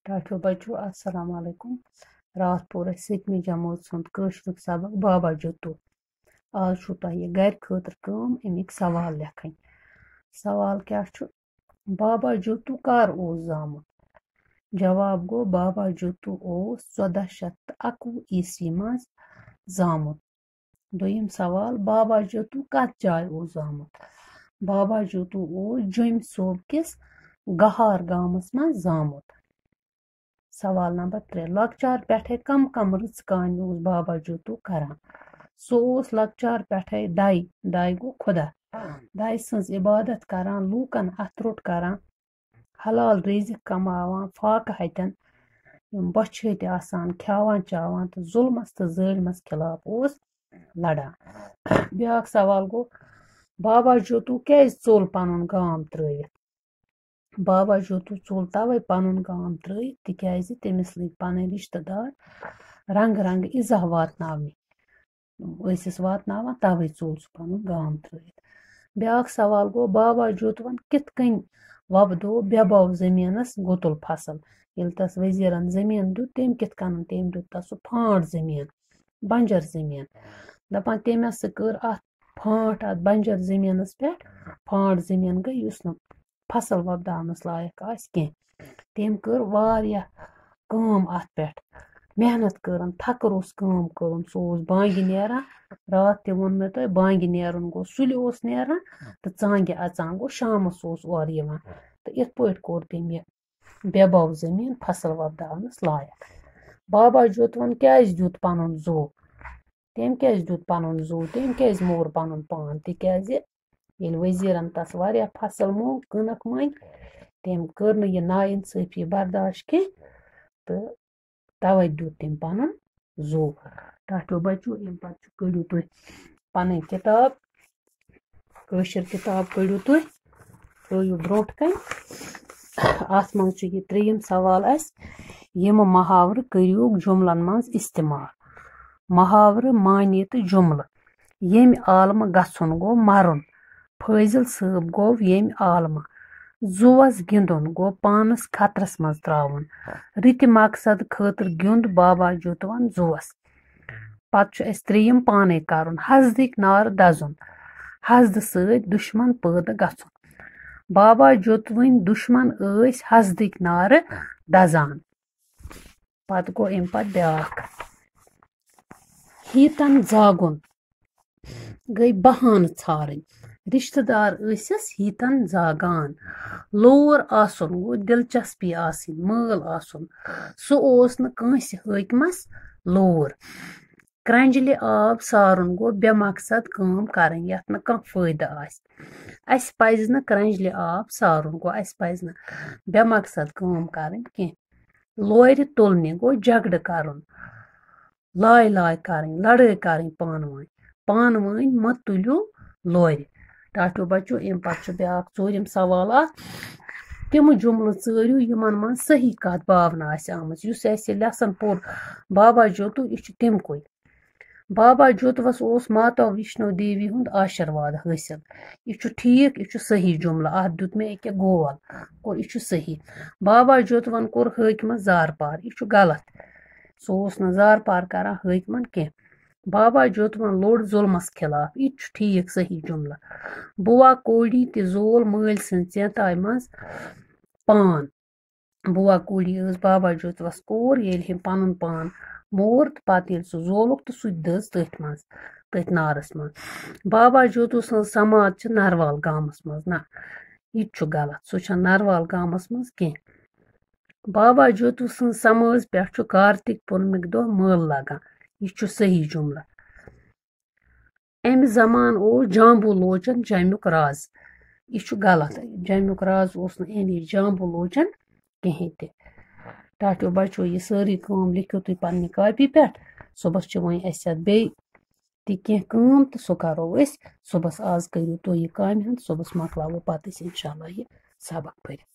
ٹاٹھو بچو السلام علیکم رات پور ستمہِ جمٲژ ہُنٛد کٲشرُک سبق بابا جوتو آز چھُو تۄہہِ یہِ گرِ خٲطرٕ کٲم اَمِکۍ سوال لیکھٕنۍ سوال کیٛاہ چھُ بابا جوتو کر اوس زامُت جواب گوٚو بابا جوتو اوس 1411 عیسوی منٛز زامُت دوٚیِم سوال بابا جوتو کتھ جایہِ اوس زامُت بابا جوتو اوس جوٚمہِ صوبہٕ کِس گہار گامس منٛز زامُت سوال نمبر 3 لۄکچار پٮ۪ٹھَے کم رٕژ کامہِ اوس بابا جوتو کران سُہ اوس لۄکچار پٮ۪ٹھَے دَے گوٚو خۄدا دَے سٕنٛز عبادت کران لوٗکن اَتھٕ روٚٹ کران حلال رِزق کماوان فاقہٕ ہتٮ۪ن یِم بۄچھِ آسان کھٮ۪وان چاوان تہٕ ظُلمس تہٕ ظٲلمس خلاف اوس لڑان بیٛاکھ سوال گوٚو بابا جوتو کیٛازِ ژوٚل پنُن گام ترٛٲوِتھ بابا جوتو ژوٚل تَوَے پنُن گام ترٛٲوِتھ تِکیٛازِ تٔمِس لٔگۍ پنٕنۍ رِشتہٕ دار رنٛگہٕ اِزاہ واتناونہِ ٲسِس واتناوان تَوَے ژوٚل سُہ پنُن گام ترٛٲوِتھ بیٛاکھ سوال گوٚو بابا جوتوَن کِتھ کٔنۍ وۄبدوو بٮ۪باو زٔمیٖنس گُتُل فصل ییٚلہِ تَس ؤزیٖرن زٔمیٖن دیُت تٔمۍ کِتھ کٔنۍ تٔمۍ دیُت تَس سُہ پھانٛٹ زٔمیٖن بنجر زٔمیٖن دپان تٔمۍ ہسا کٔر اَتھ پھانٛٹ اَتھ بنجر زٔمیٖنس پٮ۪ٹھ پھانٛٹ زٔمیٖن گٔے یُس نہٕ فصل وۄبداونس لایق آسہِ کیٚنٛہہ تٔمۍ کٔر واریاہ کٲم اَتھ پٮ۪ٹھ محنت کٔرٕن تھکہٕ روٚس کٲم کٔرٕن سُہ اوس بانٛگہِ نیران راتھ تہِ ووٚن مےٚ تۄہہِ بانٛگہِ نیرُن گوٚو سُلہِ اوس نیران تہٕ ژانٛگہِ اَژان گوٚو شامس اوس اورٕ یِوان تہٕ یِتھ پٲٹھۍ کوٚر تٔمۍ یہِ بٮ۪باو زٔمیٖن فصل وۄبداونس لایق بابا جوتوَن کیٛازِ دیُت پنُن زُو تٔمۍ کیٛازِ دیُت پنُن زُو تٔمۍ کیٛازِ مور پنُن پان تِکیٛازِ ییٚلہِ ؤزیٖرن تَس واریاہ فصل مۄنگ کٕنٕک مٔنگۍ تٔمۍ کٔر نہٕ یہِ نا اِنصٲفی برداشت کیٚنٛہہ تہٕ تَوَے دیُت تٔمۍ پنُن زُو ٹاٹھیو بچو اَمہِ پتہٕ کٔڑِو تُہۍ پنٕنۍ کِتاب کٲشِر کِتاب کٔڑِو تُہۍ ترٛٲیِو برٛونٛٹھ کَنہِ اَتھ منٛز چھُ یہِ 3یِم سوال اَسہِ یِمہٕ محاورٕ کٔرِوُکھ جُملن منٛز اِستعمال محاورٕ معنی تہٕ جُملہٕ ییٚمہِ عالمہٕ گژھُن گوٚو مرُن فٲضِل صٲب گوٚو ییٚمہِ عالمہٕ زُوَس گِنٛدُن گوٚو پانس خطرس منٛز ترٛاوُن رٕتہِ مقصد خٲطرٕ گیُنٛد بابا جوتوَن زُوَس پتہٕ چھُ اَسہِ 3یِم پانے کَرُن حسدٕکۍ نارٕ دَزُن حسدٕ سۭتۍ دُشمن پٲدٕ گژھُن بابا جوتوٕنۍ دُشمن ٲسۍ حسدٕکۍ نارٕ دَزان پتہٕ گوٚو اَمہِ پتہٕ بیٛاکھ ہیٖتن زاگُن گٔے بہانہٕ ژھارٕنۍ رِشتہٕ دار ٲسِس ہیٖتن زاگان لوٗر آسُن گوٚو دِلچسپی آسٕنۍ مٲل آسُن سُہ اوس نہٕ کٲنٛسہِ حٲکمس لوٗر کرٛنجلہِ آب سارُن گوٚو بے مقصد کٲم کَرٕنۍ یَتھ نہٕ کانٛہہ فٲیدٕ آسہِ اَسہِ پَزِ نہٕ کرٛنجلہِ آب سارُن گوٚو اَسہِ پَزِ نہٕ بے مقصد کٲم کَرٕنۍ کیٚنٛہہ لورِ تُلنہِ گوٚو جگڑٕ کَرُن لاے کَرٕنۍ لڑٲے کَرٕنۍ پانہٕ ؤنۍ مہٕ تُلِو لورِ ٹاٹھیو بچو اَمہِ پتہٕ چھُ بیٛاکھ 4یِم سوال اَتھ تِمہٕ جُملہٕ ژٲرِو یِمن منٛز صحیح کَتھ باونہٕ آسہِ آمٕژ یُس اَسہِ یہِ لیسن پوٚر بابا جوتو یہِ چھُ تَمکُے بابا جوتوَس اوس ماتا ویشنو دیوی ہُنٛد آشِرواد حٲصِل یہِ چھُ ٹھیٖک یہِ چھُ صحیح جُملہٕ اَتھ دیُت مےٚ أکیٛاہ گول گوٚو یہِ چھُ صحیح بابا جوتوَن کوٚر حٲکمَس زارپار یہِ چھُ غلط سُہ اوس نہٕ زارپار کران حٲکمن کیٚنٛہہ بابا جوتوَن لوٚڑ ظُلمس خلاف یہِ تہِ چھُ ٹھیٖک صحیح جُملہٕ بُوا کوڑی تہِ زول مٲلۍ سٕنٛزِ ژیٚتایہِ منٛز پان بُوا کوڑی ٲس بابا جوتوَس کوٗر ییٚلہِ ہم پنُن پان مور تہٕ پتہٕ ییٚلہِ سُہ زولُکھ تہٕ سُہ تہِ دٔز تٔتھۍ نارس منٛز بابا جوتو سٕنٛز سماد چھِ نروال گامس منٛز نہ یہِ تہِ چھُ غلط سُہ چھےٚ نروال گامس منٛز کیٚنٛہہ بابا جوتو سٕنٛز سمٲژ پٮ۪ٹھ چھُ کارتِک پوٗرنمِکۍ دۄہ مٲلہٕ لگان یہِ چھُ صحیح جُملہٕ اَمہِ زمان اوس جامبوٗ لوچن جمیُک راز یہِ چھُ غلط جمیُک راز اوس نہٕ اَمہِ وِزِ جامبوٗ لوچن کِہیٖنۍ تہِ ٹاٹھیو بچو یہِ سٲرٕے کٲم لیکھِو تُہۍ پننہِ کاپی پٮ۪ٹھ صُبحس چھِ وۄنۍ اَسہِ اَتھ بیٚیہِ تہِ کیٚنٛہہ کٲم تہٕ سُہ کرو أسۍ صُبحس آز کٔرِو تُہۍ یہِ کامہِ ہُنٛد صُبحس مۄکلاوو پتہٕ أسۍ اِنشاء اللہ یہِ سبق پٔرِتھ